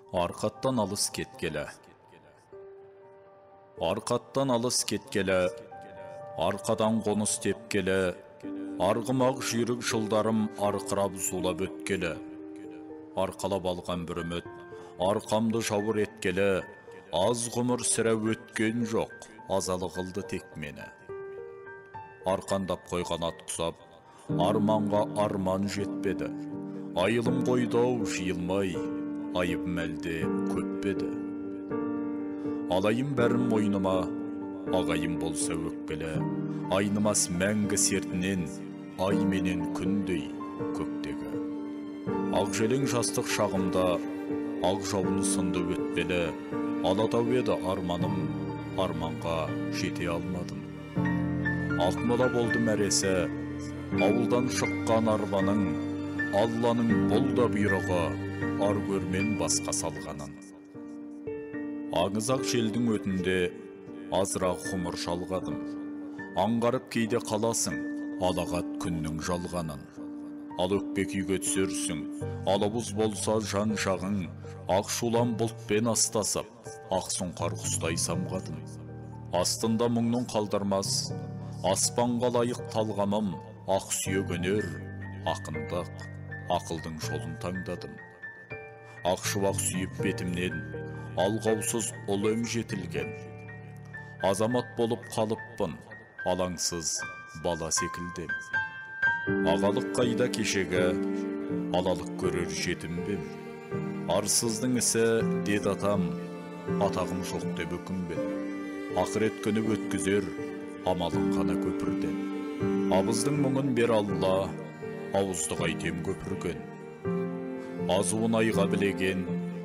Арқаттан алыс кеткелі. Арқаттан алыс кеткелі, арқадан қоныс тепкелі, арғымақ жүйрік жылдарым арқырап зулап өткелі. Арқалап алған бір үміт, арқамды жауыр еткелі, аз ғұмыр сірә өткен жоқ, азалы қылды тек мені. Арқандап қойған ат құсап, арманға арман жетпеді. Айылым қойдау жиылмай, айыбым әлде көппеді. Алайым бәрім мойныма, ағайым болса өкпелі, айнымас мәңгі сертінен, ай менен күндей көктегі. Ақ желең жастық шағымда, ақ жауыны сынды өтпелі, алатау еді арманым, арманға жете алмадым. Ақмола болды мәресі, ауылдан шыққан арбаның, Алланың бұл да бұйрығы, ар көрмен басқа салғанын. Аңызақ желдің өтінде азырақ ғұмыр шалғадым. Аңғарып кейде қаласың, алағат күннің жалғанын. Ал өкпе күйге түсерсің, алабұз болса жан жағың, ақ шулан бұлтпен астасып, ақ сұңқар құстай самғадым. Астында мұңның қалдырмас, аспанға лайық талғамым, ақ сүйек өнер, ақындық, ақылдың жолын таңдадым. Ақ шуақ сүйіп бетімнен, алғаусыз ұлым жетілген. Азамат болып қалыппын, алаңсыз бала секілдем. Ағалық қайда кешегі, алалық көрер жетімбем. Арсыздың ісі, дед атам, атағым жоқ деп өкінбен. Ақырет күні өткізер, амалын қана көпірден. Абыздың мұңын бер Алла, ауыздық айтем көпірген. Азуын айға білеген,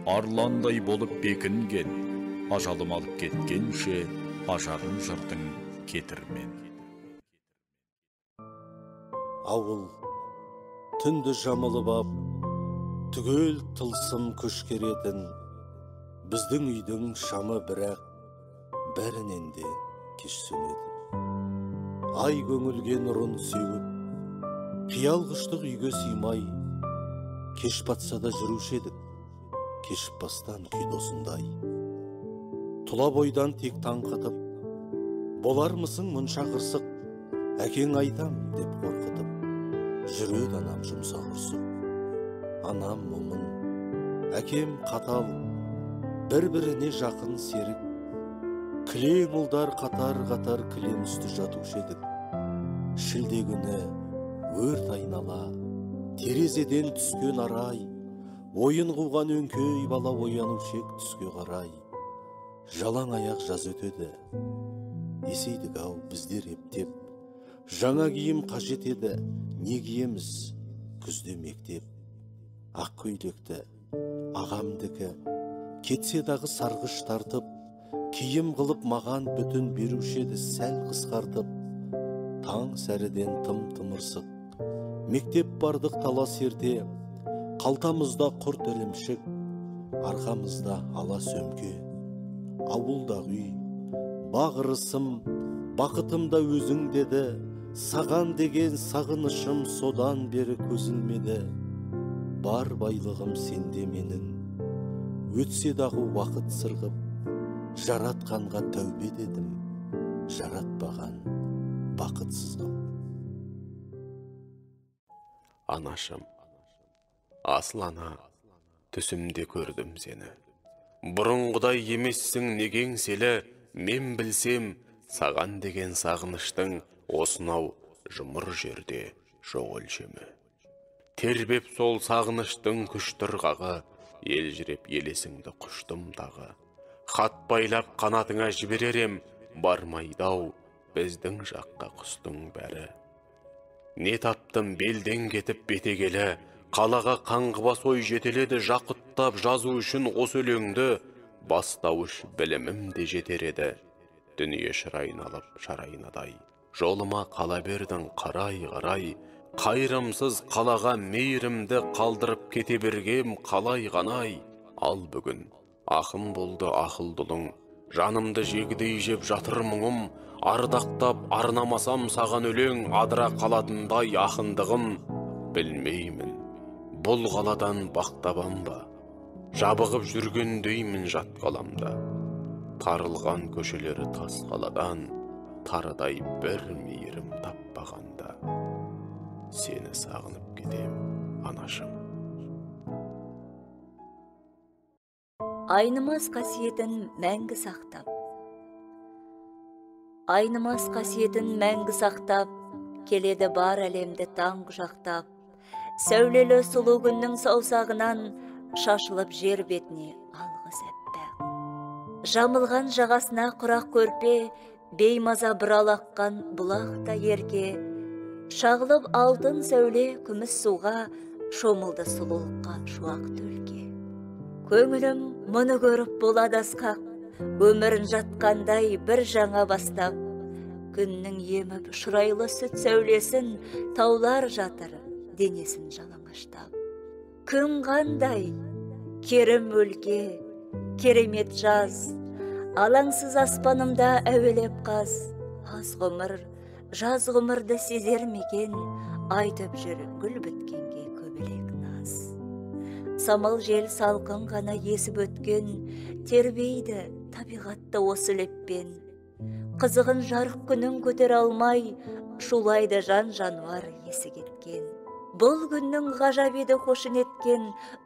арландай болып бекінген, ажалым алып кеткенше, ажарын жырдың кетірмен. Ауыл түнді жамылып ап, түгел тылсым күш керетін, біздің үйдің шамы бірақ бәрінен де кеш сөнеді. Ай көңілге нұрын сеуіп, қиял құштық үйге сыймай, кеш батса да жүруші едік, кешіп бастан күй досындай. Тұла бойдан тек таң қатып, болар мысың мұнша қырсық, әкең айтам деп қорқытып, жүреді анам жұмсақ ұрсып. Анам момын, әкем қатал, бір-біріне жақын серік, кілең ұлдар қатар-қатар кілем үсті жатушы едік. Шілде күні өрт айнала, терезеден түскен арай, ойын қуған өңкей бала ояну шек түске қарай. Жалаң аяқ жаз өтеді, есейдік ау біздер ептеп. Жаңа киім қажет еді, не киеміз күзде мектеп. Ақ көйлекті ағамдікі, кетсе дағы сарғыш тартып, киім қылып маған бүтін беруші еді сәл қысқартып. Таң сәріден тым-тымырсық, мектеп бардық талас ерте, қалтамызда құрт ірімшік, арқамызда ала сөмке. Ауылдағы үй, бағырысым, бақытымда өзің деді, саған деген сағынышым содан бері көзілмеді. Бар байлығым сенде менің, өтсе дағы уақыт сырғып, жаратқанға тәубе дедім, жаратпаған бақытсызғым. Анашым, асыл ана, түсімде көрдім сені. Бұрынғыдай емессің неге еңселі, мен білсем, саған деген сағыныштың осынау жұмыр жерде жоқ өлшемі. Тербеп сол сағыныштың күш тырғағы, елжіреп елесіңді құштым дағы. Хат байлап қанатыңа жіберерем, бармайдау біздің жаққа құстың бәрі. Не таптым белден кетіп бетегелі, қалаға қаңғыбас ой жетеледі, жақыттап жазу үшін осы өлеңді, бастауыш білімім де жетер еді. Дүние шырайын алып шарайынадай, жолыма қала бердің қарай-қарай, қайрымсыз қалаға мейірімді қалдырып кете бергем қалай ғанай. Ал бүгін ақын болды ақылдылың, жанымды жегідей жеп жатыр мұңым, ардақтап арнамасам саған өлең, адыра қалатындай ақындығым. Білмеймін, бұл қаладан бақтабан ба, Жабығып жүргендеймін жат қаламда. Тарылған көшелері тас қаладан, тарыдай бір мейірім таппағанда. Сені сағынып кетем, анашым. Айнымас қасиетін мәңгі сақтап. Айнымас қасиетін мәңгі сақтап, келеді бар әлемді таң құшақтап. Сәулелі сұлу күннің саусағынан шашылып жер бетіне алғыс әппақ. Жамылған жағасына құрақ көрпе, беймаза бұралаққан бұлақта ерке. Шағылып алтын сәуле күміс суға, шомылды сұлулыққа шуақ төлке. Көңілім мұны көріп болады асқақ, өмірін жатқандай бір жаңа бастап. Күннің еміп шырайлы сүт сәулесін, таулар жатыр денесін жалаңаштап. Күн қандай, керім өлке, керемет жаз, алаңсыз аспанымда әуелеп қаз. Аз ғұмыр, жаз ғұмырды сезер мекен, айтып жүр гүл біткенге көбелек наз. Самал жел салқын ғана есіп өткен, тербейді табиғатты осы леппен. Қызығын жарық күнін көтер алмай, шулайды жан жануар есі кеткен. Бұл күннің ғажап еді қошын еткен,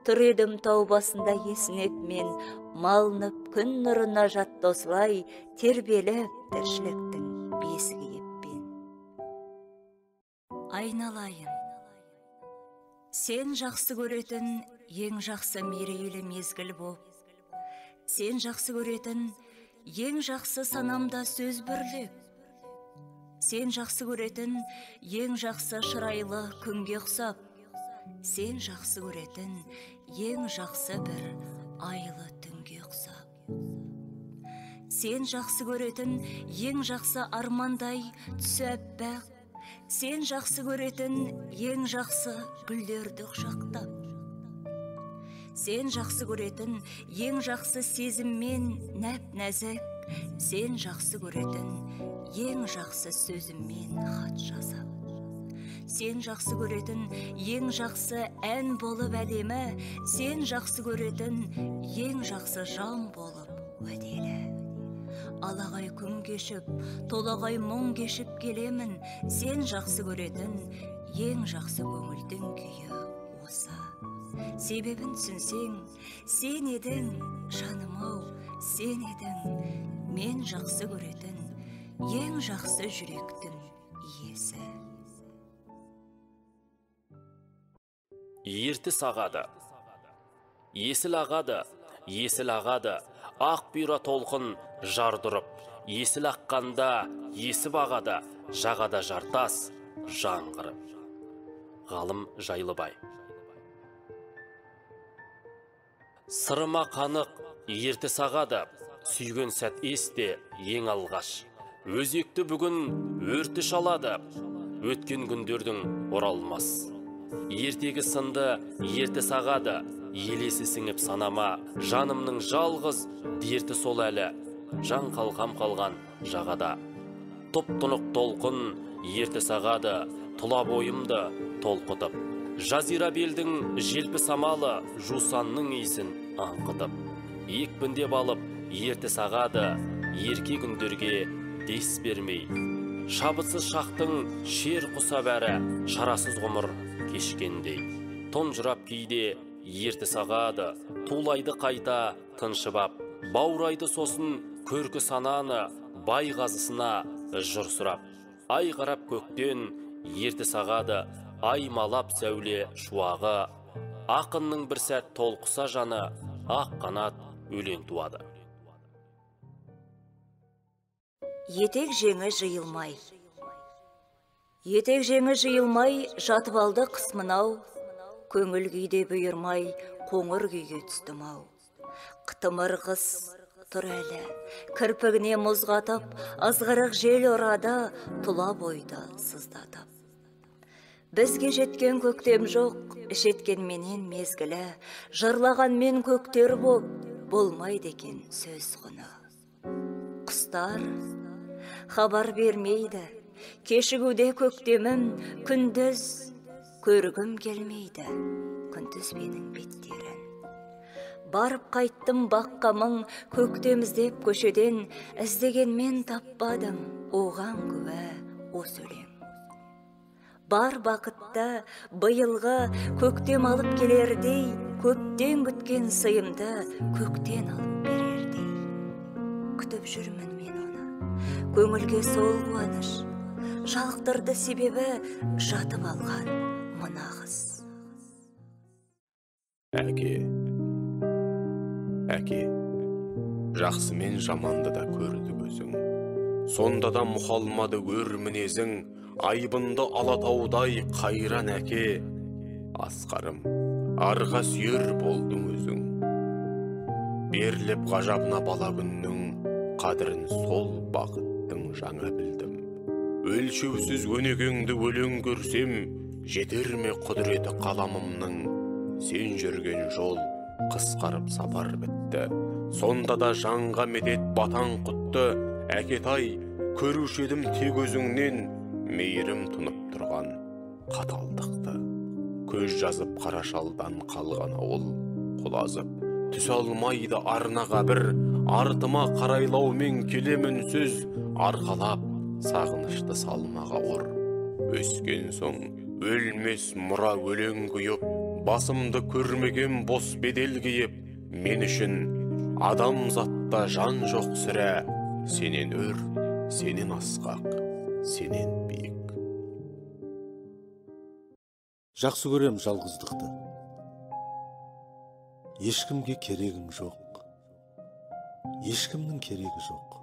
тұр едім тау басында есінеп мен, малынып күн нұрына жатты осылай, тербеліп тіршіліктің бесігі еппен. Айналайын, сен жақсы көретін ең жақсы мерейлі мезгіл боп. Сен жақсы көретін ең жақсы санамда сөз бірлеп. Сен жақсы көретін ең жақсы шырайлы күнге ұқсап. Сен жақсы көретін ең жақсы бір айлы түнге ұқсап. Сен жақсы көретін ең жақсы армандай түсі әппақ. Сен жақсы көретін ең жақсы гүлдерді құшақтап. Сен жақсы көретін ең жақсы сезіммен нәп-нәзік. Сен жақсы көретін ең жақсы сөзіммен хат жазып. Сен жақсы көретін ең жақсы ән болып әдемі. Сен жақсы көретін ең жақсы жан болып уәделі. Алағай күн кешіп, толағай мұң кешіп келемін. Сен жақсы көретін ең жақсы көңілдің күйі осы. Себебін түсінсең, сен едің, жаным-ау, сен едің, мен жақсы көретін ең жақсы жүректің иесі. Ертіс ағады, есіл ағады, есіл ағады, ақ бұйра толқын жардырып, есіл аққанда, есіп ағады, жағада жартас, жаңғырып. Ғалым Жайлыбай. Сырыма қанық, ертіс ағады, сүйген сәт есте ең алғаш. Өзекті бүгін өрті шалады, өткен күндердің оралмас. Ертегі сынды ертіс ағады, елесі сіңіп санама, жанымның жалғыз дерті сол әлі, жан қалқам қалған жағада. Тұп-тұнық толқын ертіс ағады, тұла бойымды толқытып. Жазира белдің желпі самалы, жусанның исін аңқытып. Екпіндеп алып ертіс ағады, ерке күндерге дес бермей. Шабытсыз шақтың шер құса бәрі, шарасыз ғұмыр кешкендей. Тұнжырап кейде ертіс ағады, тулайды қайта тыншыбап. Баурайды сосын көркі сананы, бай қазысына жыр сұрап. Ай қарап көктен ертіс ағады, аймалап сәуле шуағы. Ақынның бір сәт толқыса жаны, ақ қанат өлең туады. Етек жеңі жиылмай. Етек жеңі жиылмай, жатып алды қысмынау. Көңіл күйде бұйырмай, қоңыр күйге түстім-ау. Қытымыр қыз тұр әлі, кірпігіне мұз қатып, азғырық жел ұрады, тұла бойды сыздатып. Бізге жеткен көктем жоқ, жеткен менен мезгілі, жырлаған мен көктер боп, болмайды екен сөз құны. Құстар хабар бермейді, кешігуде көктемім, күндіз көргім келмейді, күндіз менің беттерін. Барып қайттым баққамың, көктем іздеп көшеден, іздегенмен таппадым, оған күвә осы өлең. Бар бақытта бұйылғы көктем алып келердей, көптен күткен сыйымды көктен алып берердей. Күтіп жүрмін мен оны, көңілге сол қуаныш, жалықтырды себебі жатып алған мына қыз. Әке, жақсы мен жаманды да көрді көзің. Сонда да мұхалмады өр мінезің, айбынды алатаудай қайран әке. Асқарым, арға сүйер болдың өзің. Беріліп ғажабына бала күннің, қадірін сол бақыттың жаңа білдім. Өлшеусіз өнегеңді өлең көрсем, жетер ме құдіреті қаламымның. Сен жүрген жол қысқарып сапар бітті. Сонда да жанға медет батан құтты. Әкетай, көруші едім тек өзіңнен, мейірім тұнып тұрған қаталдықты. Көз жазып қарашалдан қалған ауыл, құлазып, түс алмайды арнаға бір, артыма қарайлаумен келемін сөз, арқалап сағынышты салмаға ор. Өскен соң өлмес мұра өлең құйып, басымды көрмеген бос бедел киіп, мен үшін адам затта жан жоқ сірә, сенен өр, сенен асқақ, сенен биік. Жақсы көрем жалғыздықты. Ешкімге керегім жоқ. Ешкімнің керегі жоқ.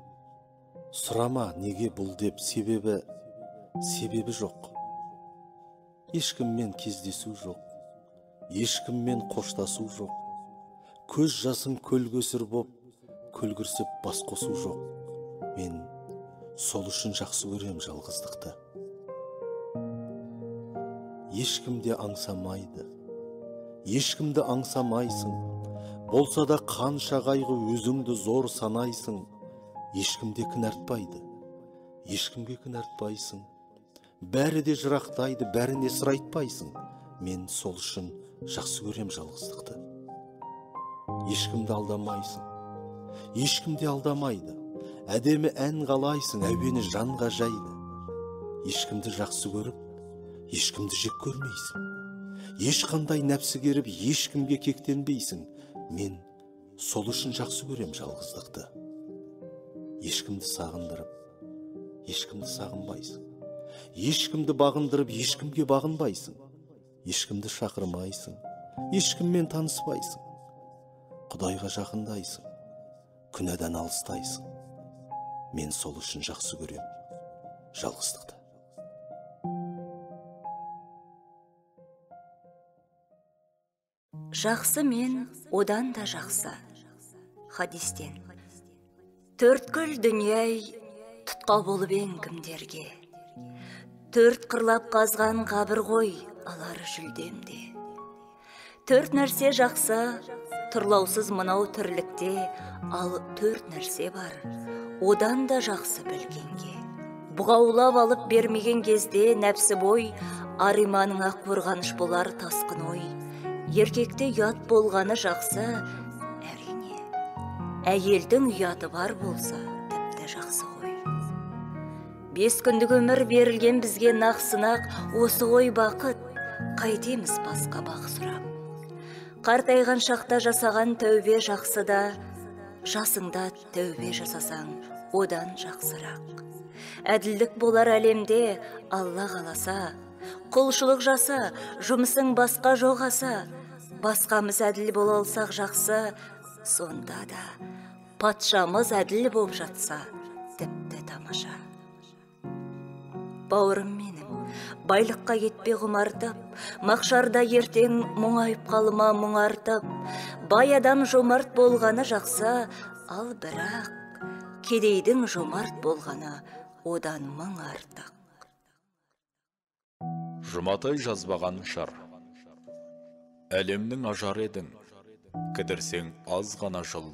Сұрама неге бұл деп, себебі жоқ. Ешкіммен кездесу жоқ. Ешкіммен қоштасу жоқ. Көз жасың көлгөсір боп, көлгірсіп бас қосу жоқ. Мен сол үшін жақсы көрем жалғыздықты. Ешкімде аңсамайды, ешкімді аңсамайсың. Болса да қанша қайғы өзіңді зор санайсың. Ешкімде кінәртпайды, ешкімге кінәртпайсың. Бәрі де жырақтайды, бәріне сыр айтпайсың. Мен сол үшін жақсы көрем жалғыздықты. Ешкімді алдамайсың, ешкімде алдамайды. Әдемі ән қалайсың, әуені жанға жайды. Ешкімді жақсы көріп, ешкімді жек көрмейсің. Ешқандай нәпсі керіп, ешкімге кектенбейсің. Мен сол үшін жақсы көрем жалғыздықты. Ешкімді сағындырып, ешкімді сағынбайсың. Ешкімді бағындырып, ешкімге бағынбайсың. Ешкімді шақырмайсың, ешкіммен таныспайсың. Құдайға жақындайсың, күнәдан алыстайсың. Мен сол үшін жақсы көрем жалғыздықты. Жақсы мен одан да жақсы. Хадистен. Төрткүл дүние тұтқа болып ең кімдерге. Төрт қырлап қазған қабір ғой алар жүлдемде. Төрт нәрсе жақсы, тұрлаусыз мынау тірлікте, ал төрт нәрсе бар, одан да жақсы білгенге. Бұғаулап алып бермеген кезде нәпсі бой, ариманыңа қорғаныш болар тасқын ой. Еркекте ұят болғаны жақсы, әрине. Әйелдің ұяты бар болса, тіпті жақсы ғой. 5 күндік өмір берілген бізге нақсынақ, осы ғой бақыт, қайтеміз басқа бақ сұрап. Қартайған шақта жасаған тәубе жақсы да, жасыңда тәубе жасасаң, одан жақсырақ. Әділдік болар әлемде, Алла қаласа, құлшылық жаса, жұмысың басқа жоғаса. Басқамыз әділ бола алсақ жақсы, сонда да патшамыз әділ боп жатса, тіпті тамаша. Бауырым менің, байлыққа кетпе құмартып, мақшарда ертең мұңайып қалыма мұңартып. Бай адам жомарт болғаны жақсы, ал бірақ кедейдің жомарт болғаны одан мың артық. Жұматай жазбаған шар. Әлемнің ажар едің, кідірсең аз ғана жыл,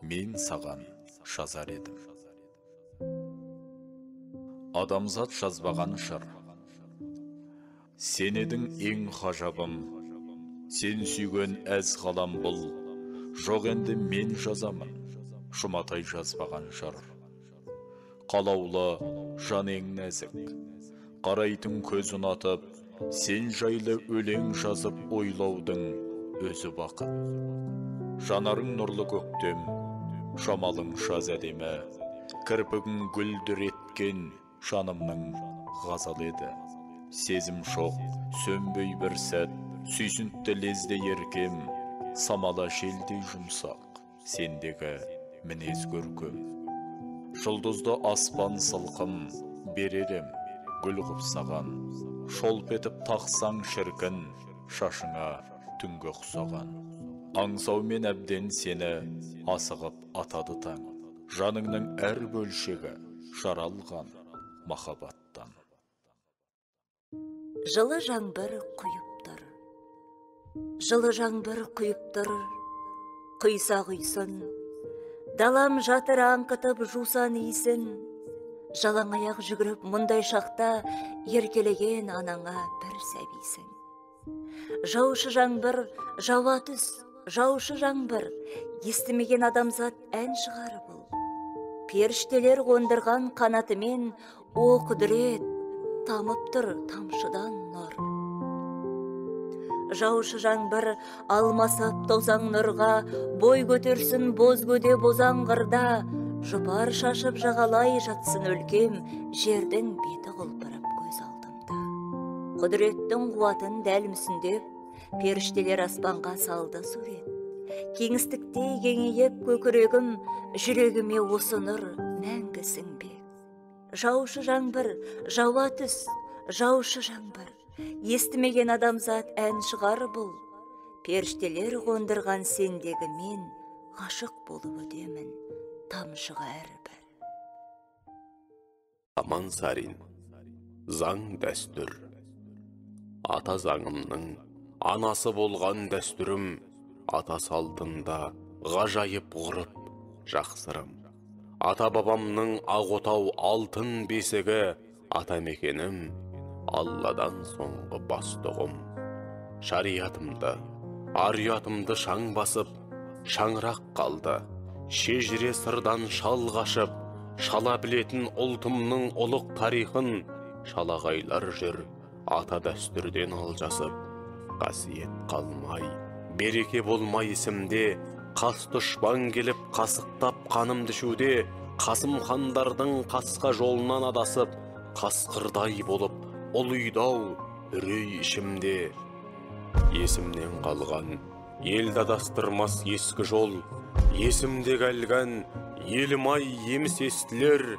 мен саған жазар едім. Адамзат жазбаған шар. Сен едің ең ғажабым, сен сүйген әз ғалам бұл, Жоқ енді мен жазамын, Жұматай жазбаған жыр. Қалаулы жан ең нәзік, қарайтын көз ұнатып, сен жайлы өлең жазып ойлаудың өзі бақыт. Жанарың нұрлы көктем, шамалың шаз әдемі, кірпігің гүлдір еткен жанымның ғазал еді. Сезім шоқ, сөнбей бір сәт, сүйсінтті лезде еркем, самала желдей жұмсақ, сендегі мінез көркем. Жұлдызды аспан сылқым, беререм, гүл құп саған, шолп етіп тақсаң шіркін, шашыңа түнгі құсаған. Аңсаумен әбден сені асығып атады таң, жаныңның әр бөлшегі жаралған махаббаттан. Жылы жаңбыр құйып тұр, жылы жаңбыр құйып тұр, құйса құйсын, далам жатыр аңқытып жусан исін, жалаң аяқ жүгіріп мұндай шақта еркелеген анаңа бір сәбисің. Жаушы жаңбыр, жауа түс, жаушы жаңбыр, естімеген адамзат ән шығар бұл. Періштелер қондырған қанатымен о құдірет, тамып тұр тамшыдан нұр. Жаушы жаңбыр алмасып тозаң нұрға, бой көтерсін боз көде бозаң қырда, жұпар шашып жағалай жатсын өлкем, жердің беті құлпырып көз алдымда. Құдіреттің қуатын дәл мүсіндеп, періштелер аспанға салды сурет. Кеңістіктей кеңейіп көкірегім, жүрегіме осы нұр мәңгісің бек. Жаушы жаңбыр, жауа түс, жаушы жаңбыр, естімеген адамзат ән шығар бұл. Періштелер қондырған сендегі мен ғашық болып өтемін тамшыға әрбір. Аман Сарин. Заң дәстүр. Ата заңымның анасы болған дәстүрім, ата салтында ғажайып ғұрып жақсырым. Ата бабамның ағотау алтын бесігі, ата мекенім, Алладан соңғы бастығым. Шариатымды, ариатымды шаң басып, шаңырақ қалды. Шежіре сырдан шал қашып, шала білетін ұлтымның ұлық тарихын, шалағайлар жүр, ата дәстүрден алжасып. Қасиет қалмай, береке болмай ісімде, қас дұшпан келіп қасықтап қаным düşуде, Қасым хандардың қасқа жолынан адасып, қасқырдай болып ұлыйдау үрей ішімде. Есімнен қалған елді адастырмас ескі жол, есімде кәлгән елім-ай еміс естілер.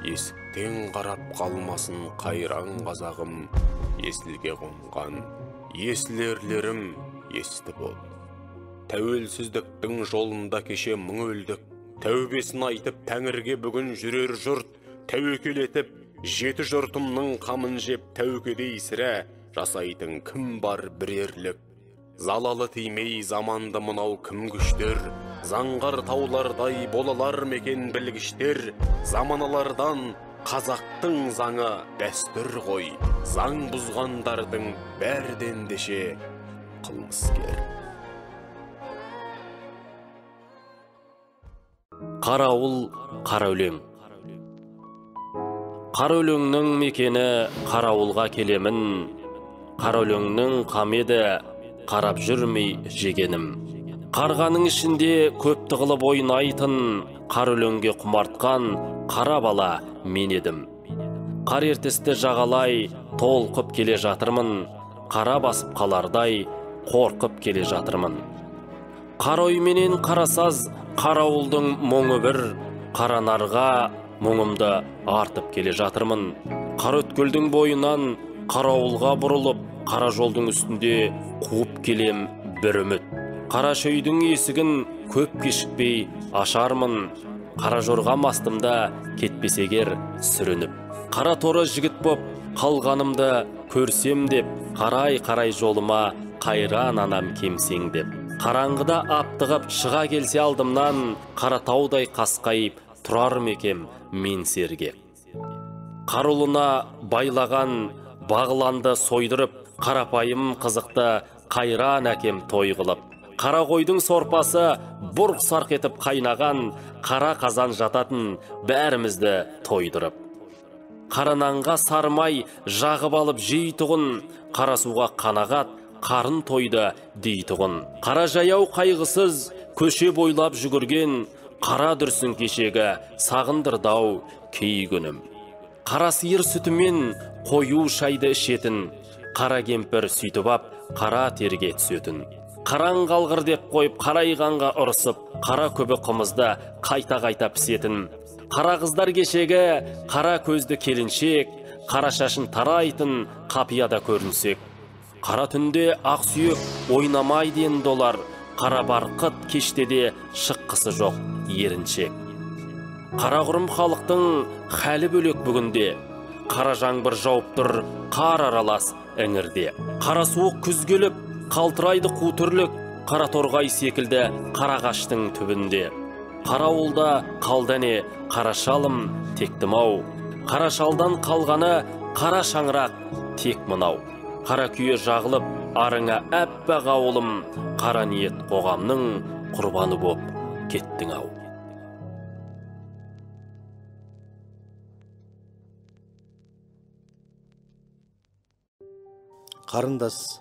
Есіктен қарап қалмасын қайран қазағым, есілге қонған есілерлерім есті бол. Тәуелсіздіктің жолында кеше мың өлдік, тәубесін айтып тәңірге бүгін жүрер жұрт, тәуекел етіп жеті жұртымның қамын жеп тәукедей сірә, жасайтын кім бар бірерлік. Залалы тимей заманды мынау кім күштер, заңғар таулардай болалар мекен білгіштер. Заманалардан қазақтың заңы дәстүр ғой, заң бұзғандардың бәрден деше қылмыскер. Қарауыл, қара өлең. Қара өлеңнің мекені қарауылға келемін, қара өлеңнің қамеді қарап жүрмей жегенім. Қарғаның ішінде көпті қылып ойнайтын, қара өлеңге құмартқан қара бала мен едім. Қар ертісті жағалай толқып келе жатырмын, қара басып қалардай қорқып келе жатырмын. Қара ой менен қарасаз қарауылдың мұңы бір, қара нарға мұңымды артып келе жатырмын. Қара өткелдің бойынан қарауылға бұрылып, қара жолдың үстінде қуып келем бір үміт. Қара шөйдің есігін көп кешікпей ашармын, қара жорғам астымда кетпесегер сүрініп. Қара торы жігіт боп қалғанымды көрсем деп, қарай жолыма қайран анам кемсең деп. Қараңғыда аптығып шыға келсе алдымнан, қара таудай қасқайып тұрар мекем мен сергек. Қарулына байлаған бағланды сойдырып, қарапайым қызықты қайран әкем той қылып. Қара қойдың сорпасы бұрқ сарқ етіп қайнаған, қара қазан жататын бәрімізді тойдырып. Қара нанға сармай жағып алып жейтұғын, қара суға қанағат, қарын тойды дейтұғын. Қара жаяу қайғысыз көше бойлап жүгірген, қара дүрсін кешегі сағындырдау кей күнім. Қара сиыр сүтімен қою шайды ішетін, қара кемпір сүйтіп ап, қара терге түсетін. Қараң қалғыр деп қойып, қарайғанға ұрысып, қара көбі қымызды қайта-қайта пісетін. Қара қыздар кешегі, қара көзді келіншек, қара шашын тарайтын қапияда көрінсек. Қара түнде ақ сүйек ойнамайды енді олар, қара барқыт кештеде шыққысы жоқ еріншек. Қара құрым халықтың хәлі бөлек бүгінде, қара жаңбыр жауып тұр, қар аралас іңірде. Қара суық күз келіп, қалтырайды қу түрлік, қара торғай секілді қарағаштың түбінде. Қара ауылда қалдане, қара шалым тектім-ау, қара шалдан қалғаны қара шаңырақ тек мынау. Қара күйе жағылып, арыңа әппақ ауылым, қара ниет қоғамның құрбаны боп кеттің-ау. Қарындас,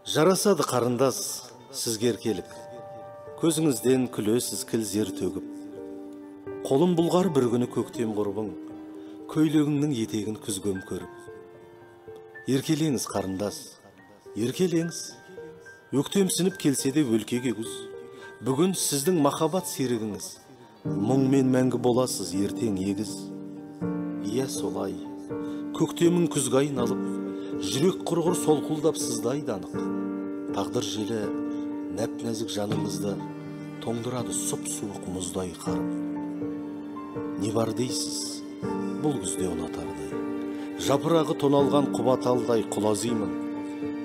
жарасады қарындас, сізге еркелік. Көзіңізден күлесіз кілзер төгіп. Қолым бұлғар бір күні көктем құрбың, көйлегіңнің етегін күзгем көріп. Еркелеңіз қарындас, еркелеңіз. Өктемсініп келсе де өлкеге күз. Бүгін сіздің махаббат серігіңіз. Мұңмен мәңгі боласыз ертең егіз. Ия солай, көктемің күзге айналып, жүрек құрғыр солқылдап сыздайды анық. Тағдыр желі нәп-нәзік жаныңызды тоңдырады сұп-суық мұздай қарып. Не бар дейсіз, бұл күзде ұнатардай. Жапырағы тоналған құбаталдай құлазимын.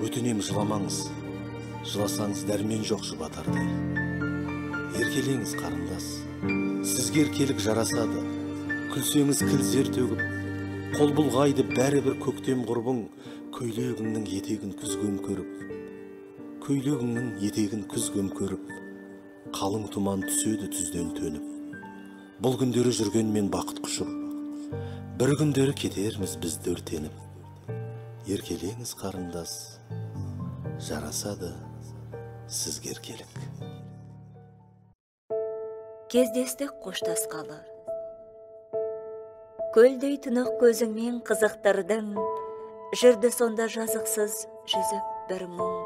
Өтінем жыламаңыз, жыласаңыз дәрмен жоқ жұбатардай. Еркелеңіз қарындас, сізге еркелік жарасады. Күлсеңіз кілзер төгіп, қол бұлғайды бәрі бір көктем құрбың, көйлегіңнің етегін күзгем көріп. Көйлегіңнің етегін күзгем көріп, қалың тұман түседі түзден төніп. Бұл күндері жүргенмен бақыт құшып, бір күндері кетерміз бізді өртеніп. Еркелеңіз қарындас, жарасады сізге еркелік. Кездестік қоштасқалы. Көлдей тұнық көзіңмен қызықтырдың, жүрді сонда жазықсыз жүзіп бір мұң.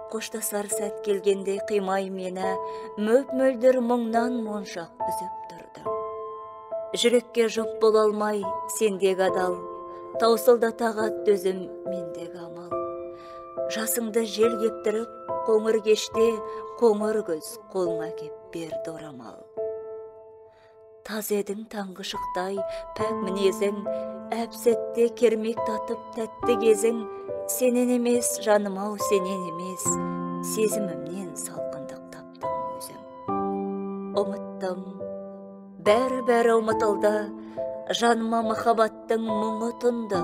Қоштасар сәт келгенде қимай мені, мөп-мөлдір мұңнан моншақ үзіп тұрдым. Жүрекке жұп бола алмай сендегі адал, таусылдатағат төзім мендегі амал. Жасыңды жел кептіріп, қоңыр кеште қоңыр көз қолыңа кеп берді орамал. Таз едің таңғы шықтай пәк мінезің, әпсетте кермек татып тәтті кезің, сенен емес жаным-ау сенен емес, сезімімнен салқындық таптым өзім. Ұмыттым, бәрі ұмытылды, жаныма махаббаттың мұңы тұнды.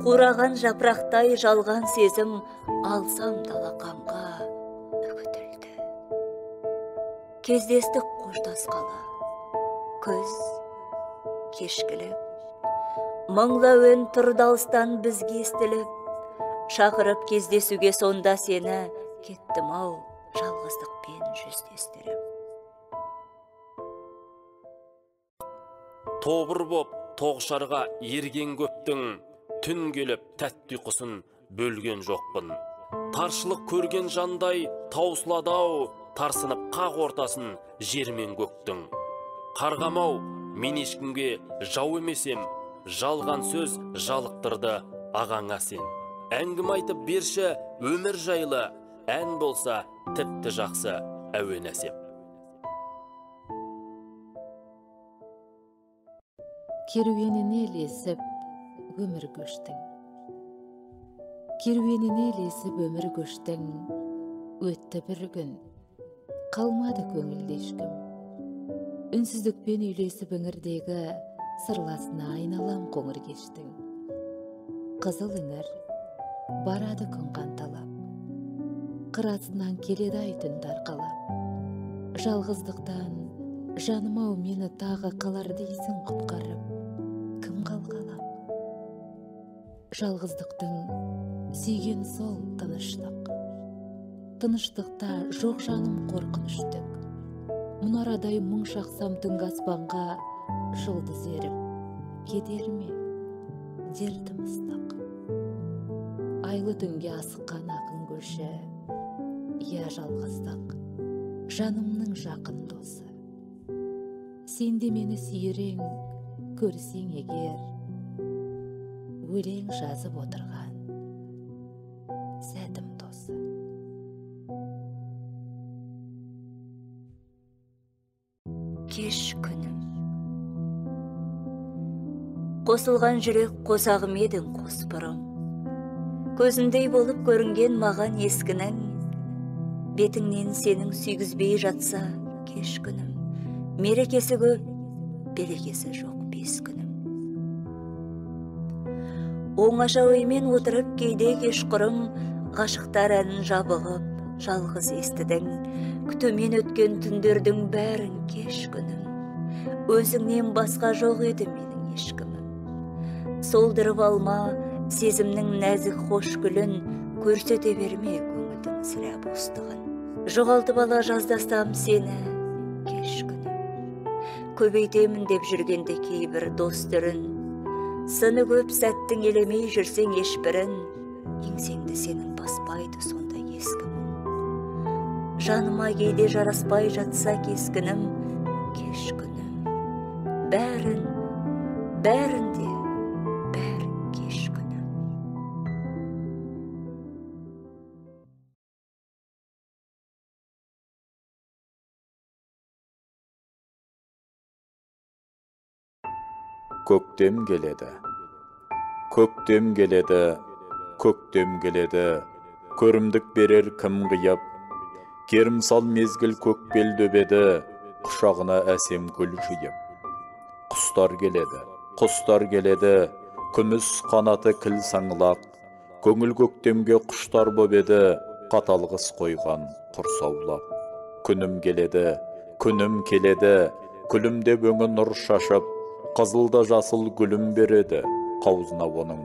Қураған жапырақтай жалған сезім, алсам далақанға үгітілді. Кездестік қоштасқалы, күз, кешкілік, мұңлы үн тұрды алыстан бізге естіліп, шақырып кездесуге сонда сені, кеттім-ау жалғыздықпен жүздестіріп. Тобыр боп тоғшарға ерген көптің, түн келіп тәтті ұйқысын бөлген жоқпын. Таршылық көрген жандай таусыладау, тарсынып қақ ортасын жер мен көктің. Қарғамау, мен ешкімге жау емесем, жалған сөз жалықтырды ағаңа сен. Әңгім айтып берші өмір жайлы, ән болса тіпті жақсы әуен әсем. Керуеніне ілесіп өмір көштің. Керуеніне ілесіп өмір көштің. Өтті бір күн, қалмады көңілде ешкім. Үнсіздікпен үйлесіп іңірдегі сырласына айналам қоңыр кештің. Қызыл іңір барады күн қанталап. қырасынан келеді ай түн тарқалап. Жалғыздықтан жаным-ау мені тағы қалар дейсің құтқарып, кім қалғалап? Жалғыздықтың сүйген сол тыныштық. Тыныштықта жоқ жаным қорқыныштық. Мұнарадай мұң шақсам түнгі аспанға, жұлдыз еріп кетер ме дертім ыстық. Айлы түнге асыққан ақын көші, я жалғыздық, жанымның жақын досы. Сен де мені сүйерең, көрсең егер, өлең жазып отырған сәтім досы. Кеш күнім, қосылған жүрек қосағым едің қос бұрым. Көзімдей болып көрінген маған ескінің, бетіңнен сенің сүйгізбей жатса кеш күнім. Мерекесі көп, берекесі жоқ бес күнім. Оңаша оймен отырып кейде кешқұрым, ғашықтар әнін жабығып, жалғыз естідің. Күтумен өткен түндердің бәрін кеш күнім. Өзіңнен басқа жоқ еді менің ешкімім. Солдырып алма сезімнің нәзік хош гүлін, көрсете берме көңілдің сірә бостығын. Жоғалтып ала жаздастам сені кеш күнім. Көбейтемін деп жүргенде кейбір дос түрін, сыны көп сәттің елемей жүрсең ешбірін, еңсеңді сенің баспайды сонда ескі мұң. Жаныма кейде жараспай жатса кескінім, кеш күнім. Бәрін де бәрін кеш күнім. Көктем келеді, көктем келеді, көктем келеді, көрімдік берер кім қияп, керімсал мезгіл көкбел дөбеді, құшағына әсем гүл жиып. Құстар келеді, күміс қанаты кіл саңлақ, көңіл көктемге құштар бөбеді, қаталғыс қойған құрсаулап. Күнім келеді, күлімде өңі нұр шашып, қызылда жасыл гүлім береді, қаузына оның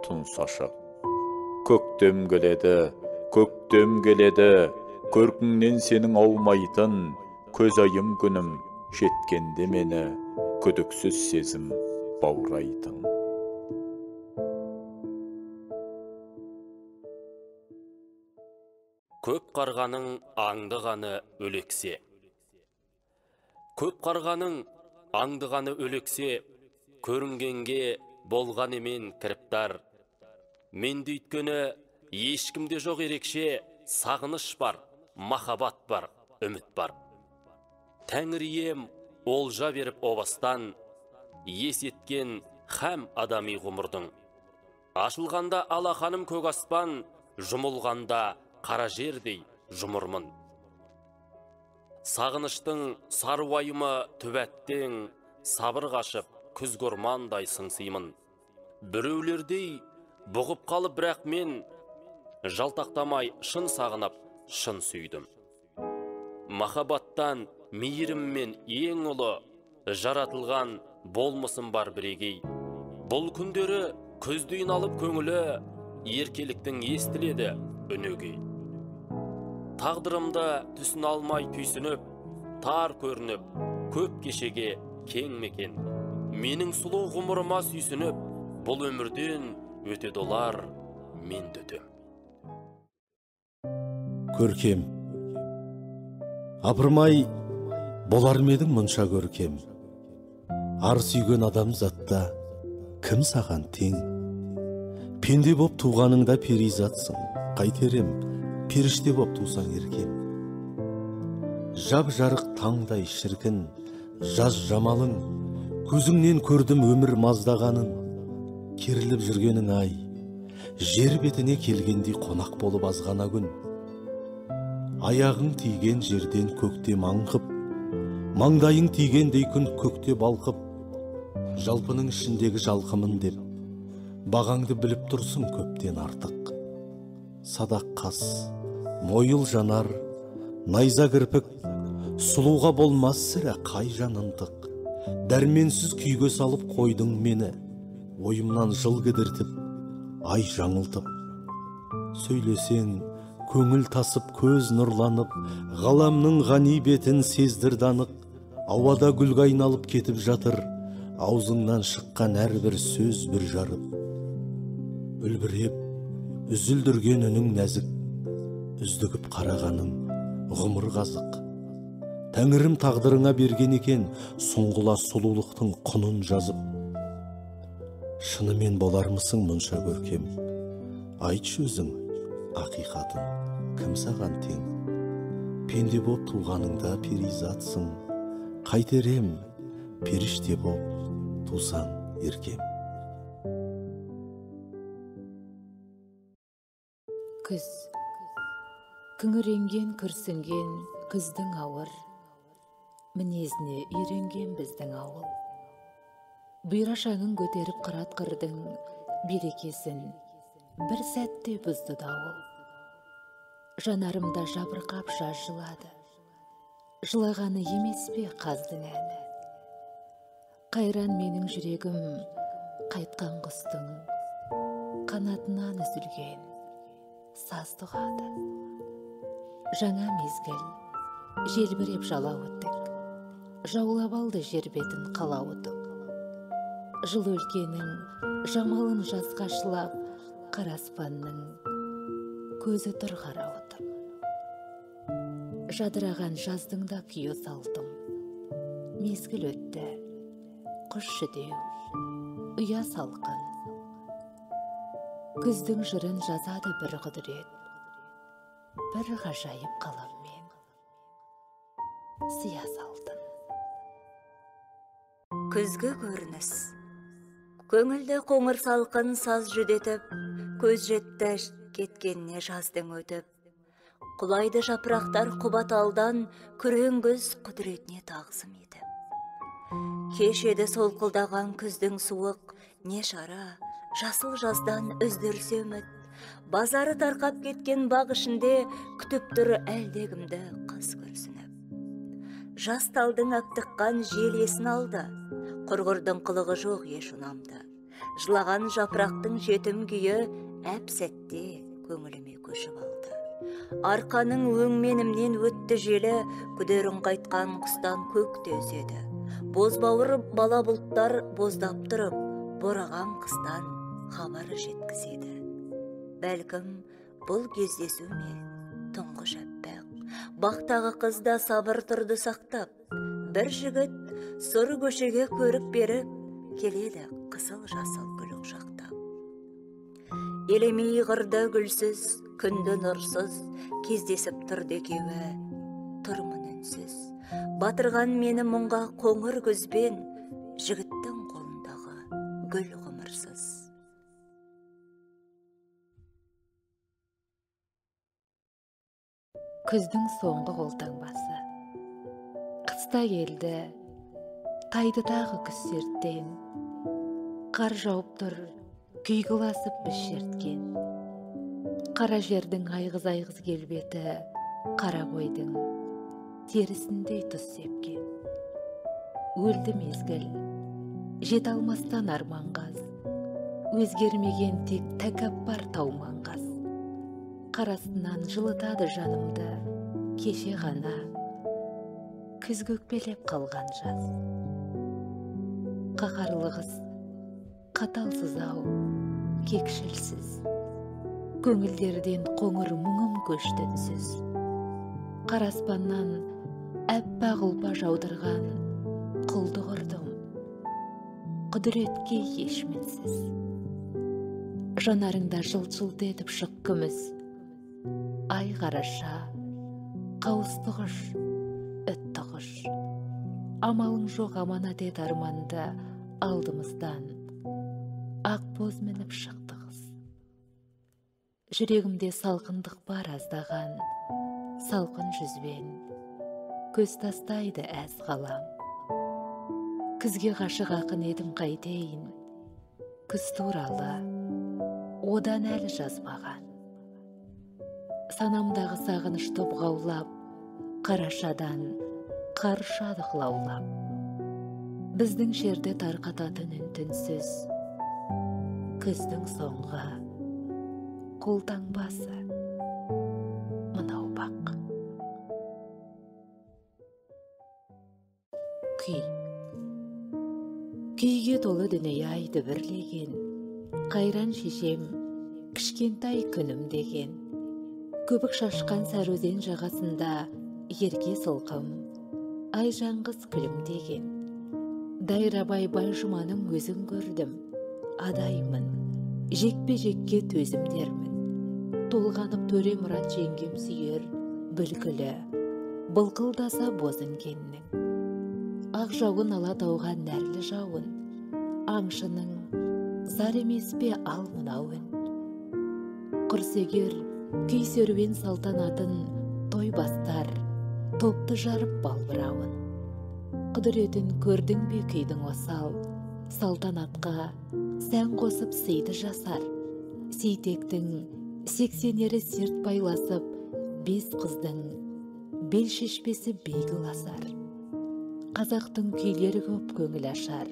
тұныс ашып. Көктем келеді, көркіңнен сенің аумайтын, көз айым күнім жеткенде мені, күдіксіз сезім баурайтын. Көп қарғаның аңдығаны өлексе. Көп қарғаның аңдығаны өлексе, көрінгенге болған емен кіріптар. Менде өйткені ешкімде жоқ ерекше, сағыныш бар, махаббат бар, үміт бар. Тәңір ием олжа беріп обастан, есеткен һәм адами ғұмырдың. Ашылғанда алақаным көк аспан, жұмылғанда қара жердей жұмырмын. Сағыныштың саруайымы түбәттен, сабыр қашып күз гормандай сыңсимын. Біреулердей бұғып қалып бірақ мен, жалтақтамай шын сағынып, шын сүйдім. Махаббаттан мейіріммен ең ұлы, жаратылған болмысын бар бірегей. Бұл күндері күздейін алып көңілі, еркеліктің естіледі үнегей. Тағдырымда түсін алмай түйсініп, тар көрініп, көп кешеге кең мекен. Менің сұлу ғұмырыма сүйсініп, бұл өмірден өтеді олар, мен дөтем. Көркем, апырмай, болар медің мұнша көркем. Ар сүйген адам затта, кім саған тең? Пенде боп туғаныңда перизатсың, қайтерем, періште боп тусаң еркем. Жап жарық таңдай шіркін, жаз жамалың, көзіңнен көрдім өмір маздағанын. Керіліп жүргенің ай, жер бетіне келгендей қонақ болып азғана күн. Аяғың тиген жерден көктем аңқып, маңдайың тигендей күн көкте балқып, жалпының ішіндегі жалқымын деп, бағаңды біліп тұрсың көптен артық. Садақ қас, мойыл жанар, найза кірпік, сұлуға болмас сірә қай жанындық. Дәрменсіз күйге салып қойдың мені, ойымнан жыл кідіртіп, ай жаңылтып. Сөйлесең, көңіл тасып, көз нұрланып, ғаламның ғани бетін сездірді анық. Ауада гүлге айналып кетіп жатыр, аузыңнан шыққан әрбір сөз бір жарып. Үлбіреп, үзілдірген үнің нәзік, үздігіп қарағаның ғұмыр қазық. Тәңірім тағдырыңа берген екен, сұңғыла сұлулықтың құнын жазып. Шынымен болармысың мұнша көркем? Айтшы өзің, ақиқатын, кім саған тең? Пенде боп туғаныңда перизатсың, қайтерем, періште боп тусаң еркем. Күз, күңіренген күрсінген күздің ауыр, мінезіне үйренген біздің ауыл. Бұйрашаңын көтеріп қырат қырдың берекесін бір сәтте бұзды дауыл. Жанарымда жабырқап жаз жылады, жылағаны емес пе қаздың әні. Қайран менің жүрегім қайтқан құстың қанатынан үзілген саз тұғады. Жаңа мезгіл желбіреп жала өттік, жаулап алды жер бетін қалауытып. Жыл өлкенің жамалын жасқа шылап, қара аспанның көзі тұр қарауытып. Жадыраған жаздың да күйі салтым, мезгіл өтті, құш жүдеу, ұя салқын. Күздің жырын жазады бір құдірет, бір ғажайып қаламмен сия салтын. Күзгі көрініс көңілді қоңыр салқын саз жүдетіп, көз жетті кеткенне жаздың өтіп. Құлайды жапырақтар құбаталдан, күрең күз құдіретіне тағзым етіп. Кешеді солқылдаған күздің суық, не шара, жасыл жаздан үздірсе үміт. Базары тарқап кеткен бақ ішінде күтіп тұр әлдегімді қыз күрсініп. Жас талдың аптыққан жел есін алды, құрғырдың қылығы жоқ еш ұнамды. Жылаған жапырақтың жетім күйі әп сәтте көңіліме көшіп алды. Арқаның өңменімнен өтті желі, күдерін қайтқан құстан көкте өседі. Бозбауыр бала бұлттар боздап тұрып, бораған қыстан хабары жеткізеді. Бәлкім, бұл кездесу ме тұңғыш аппақ, бақтағы қызда сабыр тұрды сақтап. Бір жігіт сұр көшеге көріп беріп, келеді қысыл жасыл гүл құшақтап. Елемей қырды гүлсіз, күнді нұрсыз, кездесіп тұрды екеуі, тұрмын үнсіз. Батырған мені мұңға қоңыр күзбен, жігіттің қолындағы гүл ғұмырсыз. Күздің соңғы қолтаңбасы. Қыста келді, тайды тағы күз серттен. Қар жауып тұр, күйгіласып біз шерткен. Қара жердің айғыз-айғыз келбеті, қара қойдың терісіндей тұз сепкен. Өлді мезгіл, жет алмастан арманғаз, өзгермеген тек тәкаппар тауманғаз. Қарасынан жылытады жанымды, кеше ғана күз көкпелеп қалған жаз. Қақарлығыз, қаталсыз ау, кекшілсіз. Көңілдерден қоңыр мұңым көштінсіз. Қараспаннан әппақ ұлпа жаудырған құлды құрдым, құдіретке ешменсіз. Жанарыңда жылт-жылт етіп шық күміс, ай қараша, қауыстығыш, үттіғыш. Амалың жоқ аманат ет арманды алдымыздан, ақ боз мініп шықтығыз. Жүрегімде салқындық бар аздаған, салқын жүзбен көз тастайды әз қалам. Күзге ғашық ақын едім қайтейін, күз туралы одан әлі жазбаған. санамдағы сағынышты бұғаулап, қарашадан қаршадық лаулап. Біздің жерді тарқататын үн түнсіз, күздің соңғы қолтаңбасы мынау бақ. Күйге толы дүние айды бірлеген, қайран шешем кішкентай күнім деген. Көбік шашқан сарөзен жағасында ерке сылқым, ай жаңғыз күлімдеген. Дайрабай Байжұманың өзін көрдім, адаймын, жекпе-жекке төзімдермін. Толғанып төре Мұрат жеңгем сүйер, бүлкілі, былқылдаса бозын кеннің. Ақ жауын Алатауға нәрлі жауын, аңшының зар емес пе ал мынауын. Құрсегер күй серуен салтанатын той бастар, топты жарып балбырауын. Құдіретін көрдің бе күйдің осал, салтанатқа сән қосып сыйды жасар. Сейтектің 80-ері серт байласып, 5 қыздың бел шешпесі бейгіласар. Қазақтың күйлері көп көңіл ашар,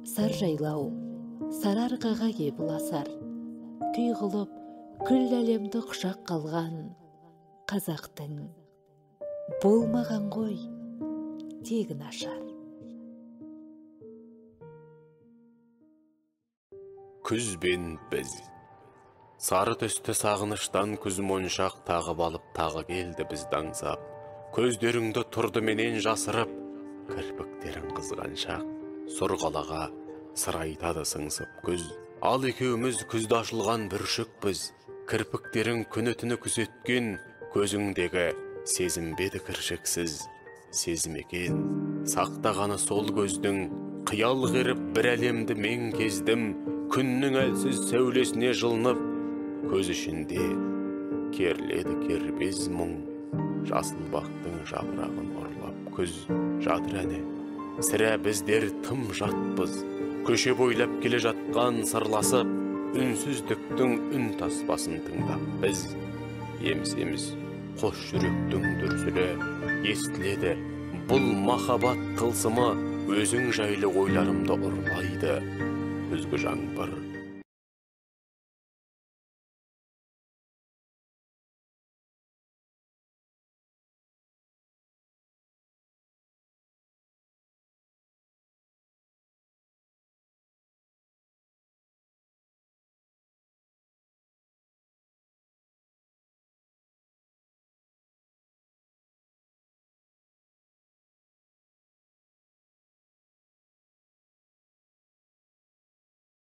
сар жайлау, сарарғаға ебіласар. Күй қылып, күл әлемді құшақ қалған, қазақтың болмаған ғой, тегін ашар. Күз бен біз. Сары түсті сағыныштан күз моншақ тағып алып тағы келді бізді аңсап. Көздеріңді тұрды менен жасырып, кірпіктерің қызғаншақ, сұрғалаға сыр айтады сыңсып күз. Ал екеуміз күзді ашылған бүршікпіз, кірпіктерің күні түні күзеткен, көзіңдегі сезімбеді кіршіксіз. Сезім екен, сақтағаны сол көздің, қиял қеріп бір әлемді мен кездім, күннің әлсіз сәулесіне жылынып, көз ішінде керледі кербез мұң, жасыл бақтың жапырағын ұрлап күз жатыр әне. Сірә біздер тым жатпыз, көше бойлап келе жатқан сырласып, үнсіздіктің үн таспасын тыңдап біз. Емсеміз қош жүректің дүрсілі естіледі, бұл махаббат тылсымы өзің жайлы ойларымды ұрлайды. Күзгі жаңбыр